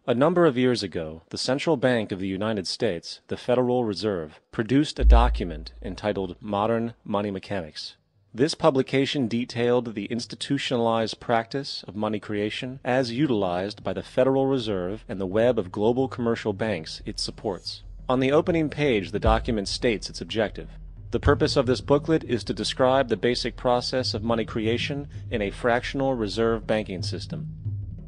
A number of years ago, the Central Bank of the United States, the Federal Reserve, produced a document entitled Modern Money Mechanics. This publication detailed the institutionalized practice of money creation as utilized by the Federal Reserve and the web of global commercial banks it supports. On the opening page, the document states its objective. The purpose of this booklet is to describe the basic process of money creation in a fractional reserve banking system.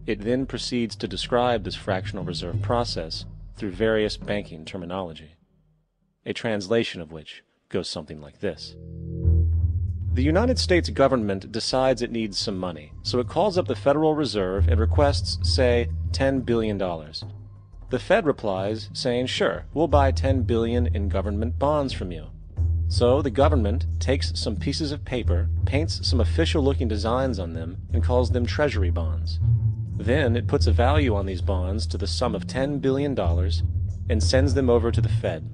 It then proceeds to describe this fractional reserve process through various banking terminology, a translation of which goes something like this. The United States government decides it needs some money, so it calls up the Federal Reserve and requests, say, $10 billion. The Fed replies saying, sure, we'll buy $10 billion in government bonds from you. So the government takes some pieces of paper, paints some official-looking designs on them, and calls them treasury bonds. Then it puts a value on these bonds to the sum of $10 billion and sends them over to the Fed.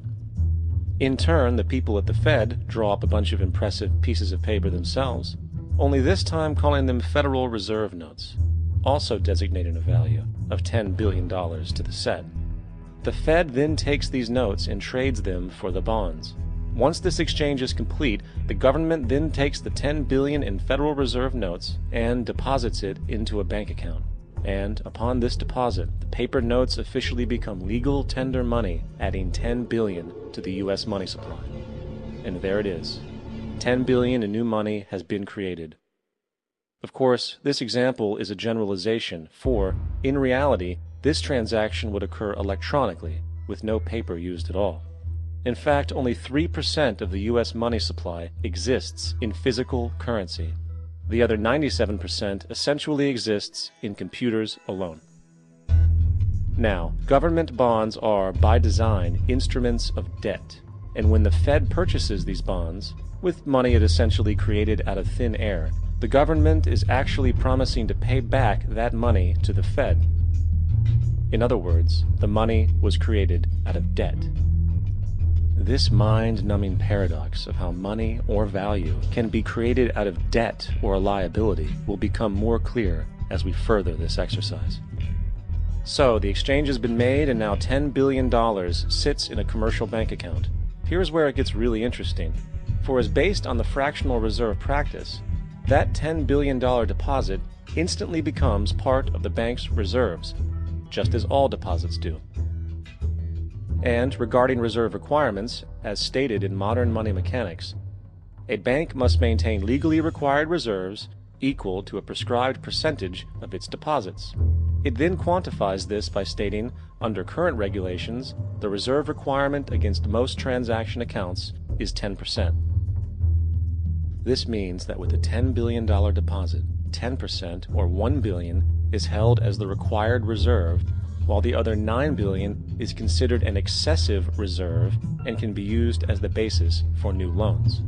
In turn, the people at the Fed draw up a bunch of impressive pieces of paper themselves, only this time calling them Federal Reserve notes, also designating a value of $10 billion to the set. The Fed then takes these notes and trades them for the bonds. Once this exchange is complete, the government then takes the $10 billion in Federal Reserve notes and deposits it into a bank account. And upon this deposit, the paper notes officially become legal tender money, adding $10 billion to the U.S. money supply. And there it is. $10 billion in new money has been created. Of course, this example is a generalization, for, in reality, this transaction would occur electronically, with no paper used at all. In fact, only 3% of the U.S. money supply exists in physical currency. The other 97% essentially exists in computers alone. Now, government bonds are, by design, instruments of debt, and when the Fed purchases these bonds, with money it essentially created out of thin air, the government is actually promising to pay back that money to the Fed. In other words, the money was created out of debt. This mind-numbing paradox of how money or value can be created out of debt or a liability will become more clear as we further this exercise. So, the exchange has been made and now $10 billion sits in a commercial bank account. Here's where it gets really interesting. For as based on the fractional reserve practice, that $10 billion deposit instantly becomes part of the bank's reserves, just as all deposits do. And regarding reserve requirements, as stated in Modern Money Mechanics, a bank must maintain legally required reserves equal to a prescribed percentage of its deposits. It then quantifies this by stating, under current regulations, the reserve requirement against most transaction accounts is 10%. This means that with a $10 billion deposit, 10% or $1 billion is held as the required reserve, while the other $9 billion is considered an excessive reserve and can be used as the basis for new loans.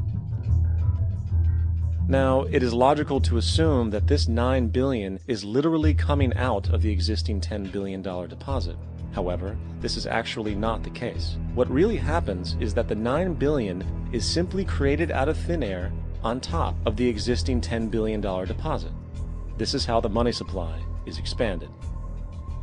Now, it is logical to assume that this $9 billion is literally coming out of the existing $10 billion deposit. However, this is actually not the case. What really happens is that the $9 billion is simply created out of thin air on top of the existing $10 billion deposit. This is how the money supply is expanded.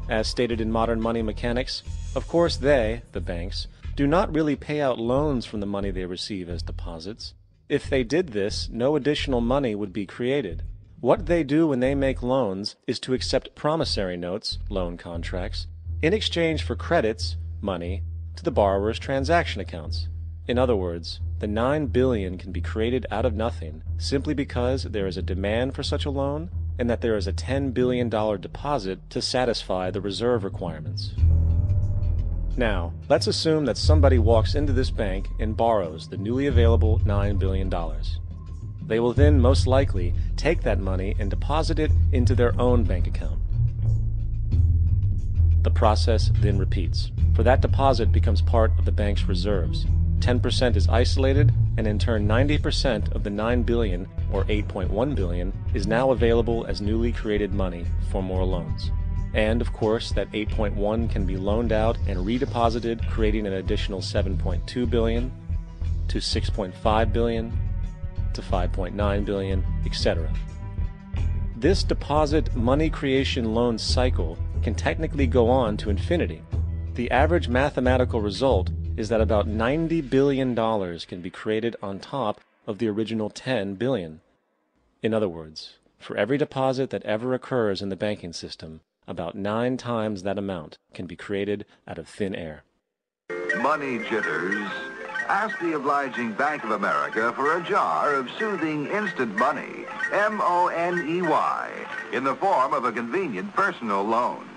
As stated in Modern Money Mechanics, of course they, the banks, do not really pay out loans from the money they receive as deposits. If they did this, no additional money would be created. What they do when they make loans is to accept promissory notes, loan contracts, in exchange for credits, money, to the borrower's transaction accounts. In other words, the $9 billion can be created out of nothing simply because there is a demand for such a loan and that there is a $10 billion deposit to satisfy the reserve requirements. Now, let's assume that somebody walks into this bank and borrows the newly available $9 billion. They will then most likely take that money and deposit it into their own bank account. The process then repeats, for that deposit becomes part of the bank's reserves. 10% is isolated, and in turn 90% of the $9 billion, or $8.1 billion, is now available as newly created money for more loans. And, of course, that 8.1 can be loaned out and redeposited, creating an additional 7.2 billion, to 6.5 billion, to 5.9 billion, etc. This deposit money creation loan cycle can technically go on to infinity. The average mathematical result is that about $90 billion can be created on top of the original $10 billion. In other words, for every deposit that ever occurs in the banking system, about 9 times that amount can be created out of thin air. Money jitters? Ask the obliging Bank of America for a jar of soothing instant money, M-O-N-E-Y, in the form of a convenient personal loan.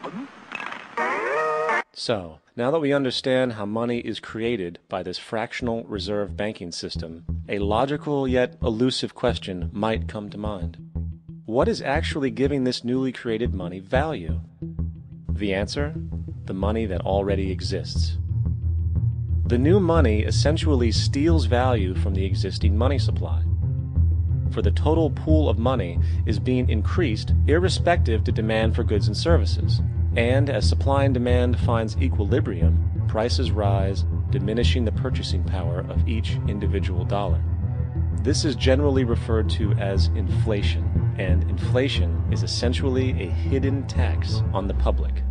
So, now that we understand how money is created by this fractional reserve banking system, a logical yet elusive question might come to mind. What is actually giving this newly created money value? The answer? The money that already exists. The new money essentially steals value from the existing money supply. For the total pool of money is being increased irrespective to demand for goods and services. And as supply and demand finds equilibrium, prices rise, diminishing the purchasing power of each individual dollar. This is generally referred to as inflation, and inflation is essentially a hidden tax on the public.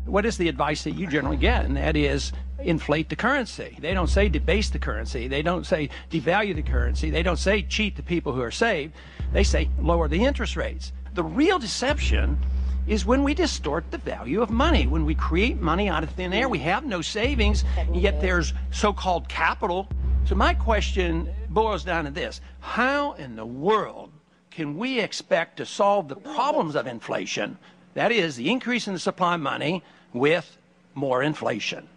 What is the advice that you generally get? And that is, inflate the currency. They don't say debase the currency. They don't say devalue the currency. They don't say cheat the people who are saved. They say lower the interest rates. The real deception is when we distort the value of money. When we create money out of thin air, we have no savings, and yet there's so-called capital. So my question boils down to this: how in the world can we expect to solve the problems of inflation, that is, the increase in the supply of money, with more inflation?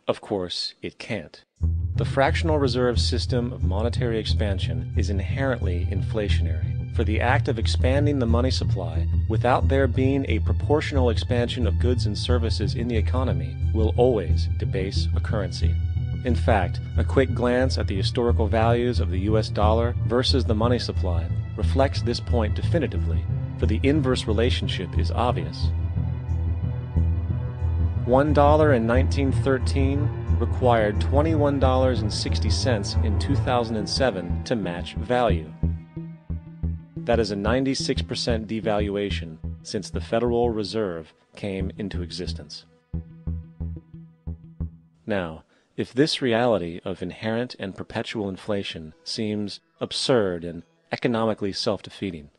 Of course, it can't. The fractional reserve system of monetary expansion is inherently inflationary. For the act of expanding the money supply, without there being a proportional expansion of goods and services in the economy, will always debase a currency. In fact, a quick glance at the historical values of the US dollar versus the money supply reflects this point definitively, for the inverse relationship is obvious. $1 in 1913 required $21.60 in 2007 to match value. That is a 96% devaluation since the Federal Reserve came into existence. Now, if this reality of inherent and perpetual inflation seems absurd and economically self-defeating,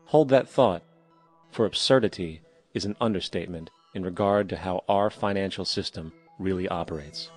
hold that thought, for absurdity is an understatement in regard to how our financial system really operates.